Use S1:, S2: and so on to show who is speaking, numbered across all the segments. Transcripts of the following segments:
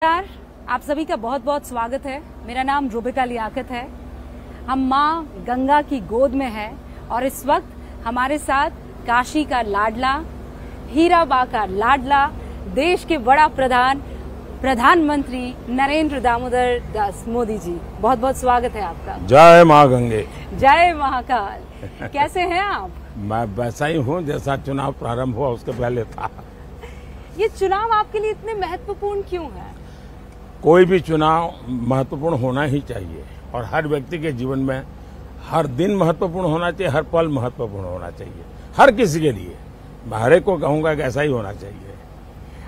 S1: नमस्कार, आप सभी का बहुत बहुत स्वागत है। मेरा नाम रुबिका लियाकत है। हम माँ गंगा की गोद में हैं और इस वक्त हमारे साथ काशी का लाडला, हीराबा का लाडला, देश के बड़ा प्रधानमंत्री नरेंद्र दामोदर दास मोदी जी। बहुत बहुत स्वागत है आपका।
S2: जय माँ गंगे,
S1: जय महाकाल। कैसे हैं आप?
S2: मैं वैसा ही हूँ जैसा चुनाव प्रारंभ हुआ उसके पहले था।
S1: ये चुनाव आपके लिए इतने महत्वपूर्ण क्यों है?
S2: कोई भी चुनाव महत्वपूर्ण होना ही चाहिए और हर व्यक्ति के जीवन में हर दिन महत्वपूर्ण होना चाहिए, हर पल महत्वपूर्ण होना चाहिए, हर किसी के लिए। मैं हर एक को कहूंगा कि ऐसा ही होना चाहिए।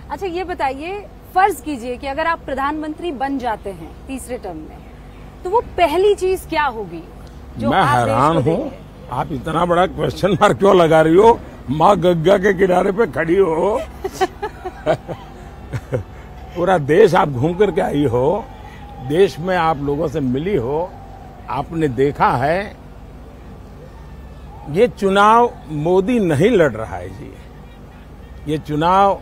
S1: अच्छा, ये बताइए, फर्ज कीजिए कि अगर आप प्रधानमंत्री बन जाते हैं तीसरे टर्म में, तो वो पहली चीज क्या होगी जो
S2: मैं
S1: आप
S2: हैरान
S1: देश को
S2: हूँ,
S1: देंगे?
S2: आप इतना बड़ा क्वेश्चन मार्क क्यों लगा रही हो? माँ गंगा के किनारे पे खड़ी हो पूरा देश आप घूम करके आई हो, देश में आप लोगों से मिली हो, आपने देखा है ये चुनाव मोदी नहीं लड़ रहा है जी। ये चुनाव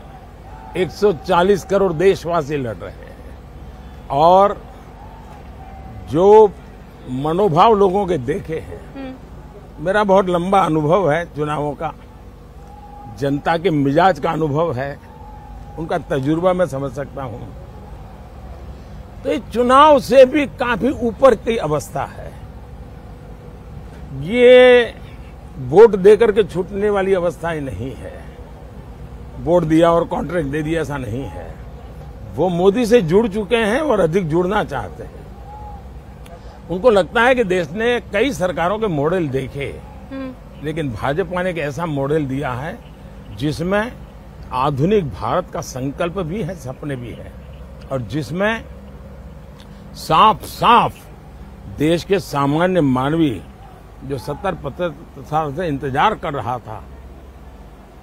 S2: 140 करोड़ देशवासी लड़ रहे हैं और जो मनोभाव लोगों के देखे हैं, मेरा बहुत लंबा अनुभव है चुनावों का, जनता के मिजाज का अनुभव है, उनका तजुर्बा मैं समझ सकता हूं। तो ये चुनाव से भी काफी ऊपर की अवस्था है। ये वोट देकर के छूटने वाली अवस्था ही नहीं है। वोट दिया और कॉन्ट्रैक्ट दे दिया, ऐसा नहीं है। वो मोदी से जुड़ चुके हैं और अधिक जुड़ना चाहते हैं। उनको लगता है कि देश ने कई सरकारों के मॉडल देखे, लेकिन भाजपा ने एक ऐसा मॉडल दिया है जिसमें आधुनिक भारत का संकल्प भी है, सपने भी है, और जिसमें साफ साफ देश के सामान्य मानवी जो 70-75 साल से इंतजार कर रहा था,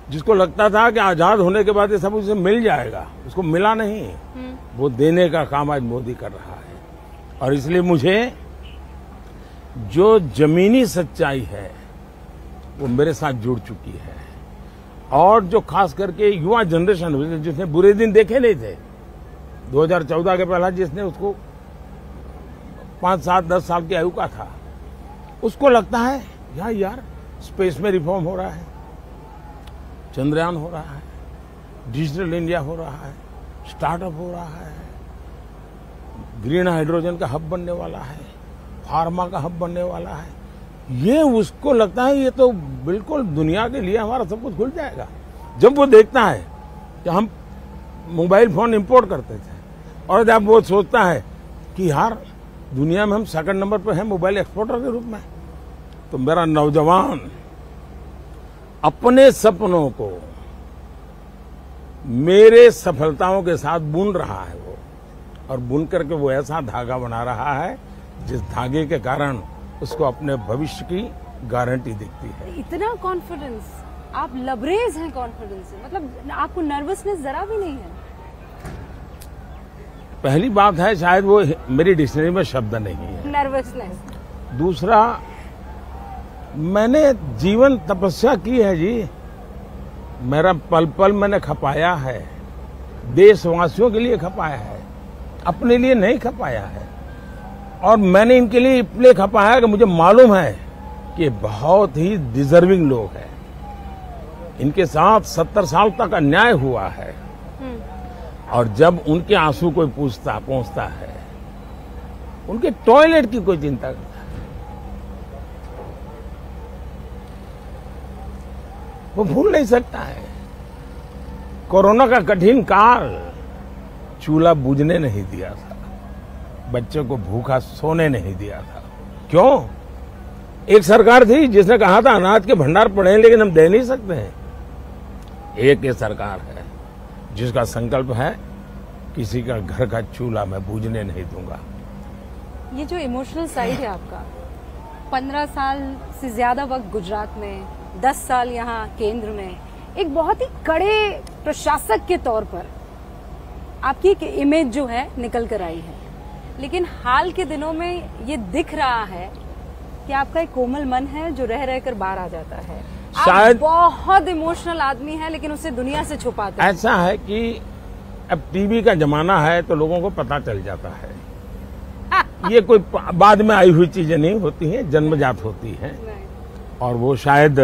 S2: जिसको लगता था कि आजाद होने के बाद ये सब उसे मिल जाएगा, उसको मिला नहीं। वो देने का काम आज मोदी कर रहा है। और इसलिए मुझे जो जमीनी सच्चाई है वो मेरे साथ जुड़ चुकी है। और जो खास करके युवा जनरेशन जिसने बुरे दिन देखे नहीं थे, 2014 के पहला जिसने उसको 5, 7, 10 साल की आयु का था, उसको लगता है यार स्पेस में रिफॉर्म हो रहा है, चंद्रयान हो रहा है, डिजिटल इंडिया हो रहा है, स्टार्टअप हो रहा है, ग्रीन हाइड्रोजन का हब बनने वाला है, फार्मा का हब बनने वाला है। ये उसको लगता है ये तो बिल्कुल दुनिया के लिए हमारा सब कुछ खुल जाएगा। जब वो देखता है कि हम मोबाइल फोन इंपोर्ट करते थे और जब वो सोचता है कि यार दुनिया में हम सेकंड नंबर पर हैं मोबाइल एक्सपोर्टर के रूप में, तो मेरा नौजवान अपने सपनों को मेरे सफलताओं के साथ बुन रहा है वो, और बुन करके वो ऐसा धागा बना रहा है जिस धागे के कारण उसको अपने भविष्य की गारंटी दिखती है।
S1: इतना कॉन्फिडेंस, आप लबरेज हैं कॉन्फिडेंस से, मतलब आपको नर्वसनेस जरा भी नहीं है?
S2: पहली बात है, शायद वो मेरी डिक्शनरी में शब्द नहीं है,
S1: नर्वसनेस।
S2: दूसरा, मैंने जीवन तपस्या की है जी। मेरा पल पल मैंने खपाया है, देशवासियों के लिए खपाया है, अपने लिए नहीं खपाया है। और मैंने इनके लिए इसलिए खपाया कि मुझे मालूम है कि बहुत ही डिजर्विंग लोग हैं। इनके साथ 70 साल तक अन्याय हुआ है, और जब उनके आंसू कोई पहुंचता है, उनके टॉयलेट की कोई चिंता करता है, वो भूल नहीं सकता है। कोरोना का कठिन काल, चूल्हा बुझने नहीं दिया था, बच्चों को भूखा सोने नहीं दिया था। क्यों? एक सरकार थी जिसने कहा था अनाज के भंडार पड़े हैं लेकिन हम दे नहीं सकते हैं। एक ये सरकार है जिसका संकल्प है किसी का घर का चूल्हा मैं बुझने नहीं दूंगा।
S1: ये जो इमोशनल साइड है आपका, 15 साल से ज्यादा वक्त गुजरात में, 10 साल यहाँ केंद्र में, एक बहुत ही कड़े प्रशासक के तौर पर आपकी एक इमेज जो है निकल कर आई है। लेकिन हाल के दिनों में ये दिख रहा है कि आपका एक कोमल मन है जो रह रहकर बाहर आ जाता है।
S2: शायद
S1: आप बहुत इमोशनल आदमी है लेकिन उसे दुनिया से छुपाते हैं।
S2: ऐसा है कि अब टीवी का जमाना है तो लोगों को पता चल जाता है। ये कोई बाद में आई हुई चीजें नहीं होती हैं, जन्मजात होती हैं। और वो शायद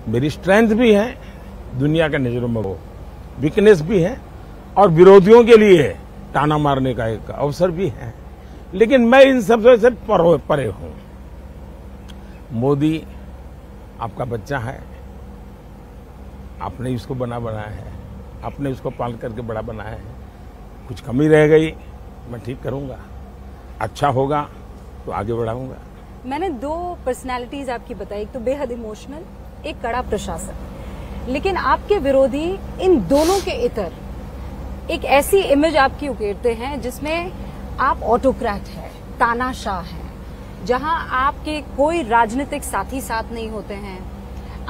S2: मेरी स्ट्रेंथ भी है, दुनिया के नजरों में वो वीकनेस भी है, और विरोधियों के लिए ताना मारने का एक अवसर भी है। लेकिन मैं इन सबसे से परे हूं। मोदी आपका बच्चा है, आपने इसको बनाया है, आपने उसको पाल करके बड़ा बनाया है। कुछ कमी रह गई मैं ठीक करूंगा, अच्छा होगा तो आगे बढ़ाऊंगा।
S1: मैंने 2 पर्सनालिटीज आपकी बताई, एक तो बेहद इमोशनल, एक कड़ा प्रशासक। लेकिन आपके विरोधी इन दोनों के इतर एक ऐसी इमेज आपकी उकेरते हैं जिसमें आप ऑटोक्रेट हैं, तानाशाह हैं, जहां आपके कोई राजनीतिक साथी साथ नहीं होते हैं,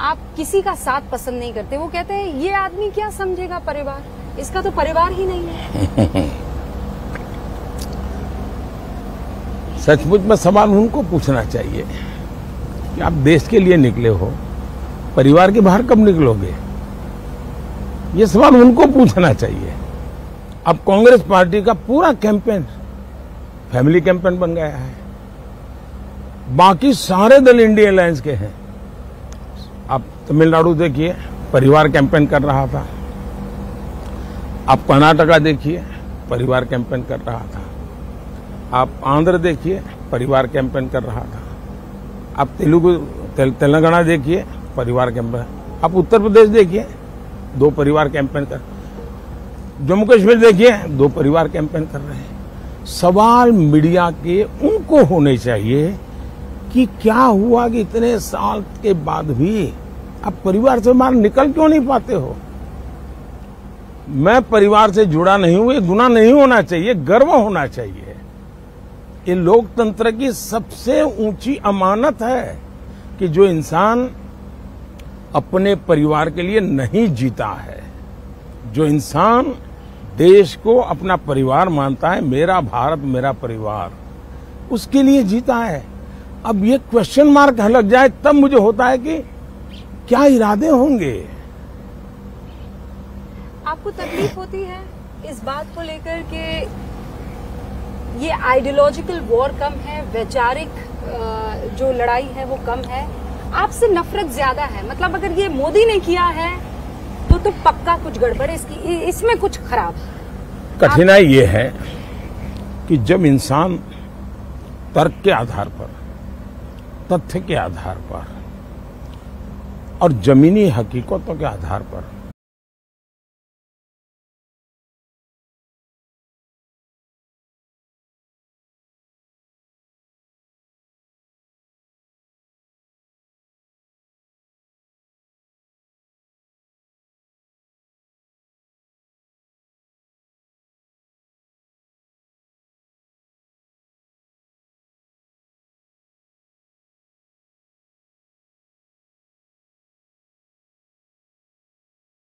S1: आप किसी का साथ पसंद नहीं करते। वो कहते हैं ये आदमी क्या समझेगा परिवार, इसका तो परिवार ही नहीं है।
S2: सचमुच में सवाल उनको पूछना चाहिए कि आप देश के लिए निकले हो, परिवार के बाहर कब निकलोगे? ये सवाल उनको पूछना चाहिए। अब कांग्रेस पार्टी का पूरा कैंपेन फैमिली कैंपेन बन गया है। बाकी सारे दल इंडिया अलायंस के हैं। आप तमिलनाडु देखिए, परिवार कैंपेन कर रहा था। आप कर्नाटका देखिए, परिवार कैंपेन कर रहा था। आप आंध्र देखिए, परिवार कैंपेन कर रहा था। आप तेलंगाना देखिए, परिवार कैंपेन। आप उत्तर प्रदेश देखिए, 2 परिवार कैंपेन कर। जम्मू कश्मीर देखिए, 2 परिवार कैंपेन कर रहे हैं। सवाल मीडिया के उनको होने चाहिए कि क्या हुआ कि इतने साल के बाद भी आप परिवार से बाहर निकल क्यों नहीं पाते हो? मैं परिवार से जुड़ा नहीं हूं, ये गुनाह नहीं होना चाहिए, गर्व होना चाहिए। ये लोकतंत्र की सबसे ऊंची अमानत है कि जो इंसान अपने परिवार के लिए नहीं जीता है, जो इंसान देश को अपना परिवार मानता है, मेरा भारत मेरा परिवार, उसके लिए जीता है। अब ये क्वेश्चन मार्क लग जाए तब मुझे होता है कि क्या इरादे होंगे।
S1: आपको तकलीफ होती है इस बात को लेकर कि ये आइडियोलॉजिकल वॉर कम है, वैचारिक जो लड़ाई है वो कम है, आपसे नफरत ज्यादा है? मतलब अगर ये मोदी ने किया है तो पक्का कुछ गड़बड़ है, इसमें कुछ खराब है।
S2: कठिनाई ये है कि जब इंसान तर्क के आधार पर, तथ्य के आधार पर और जमीनी हकीकतों के आधार पर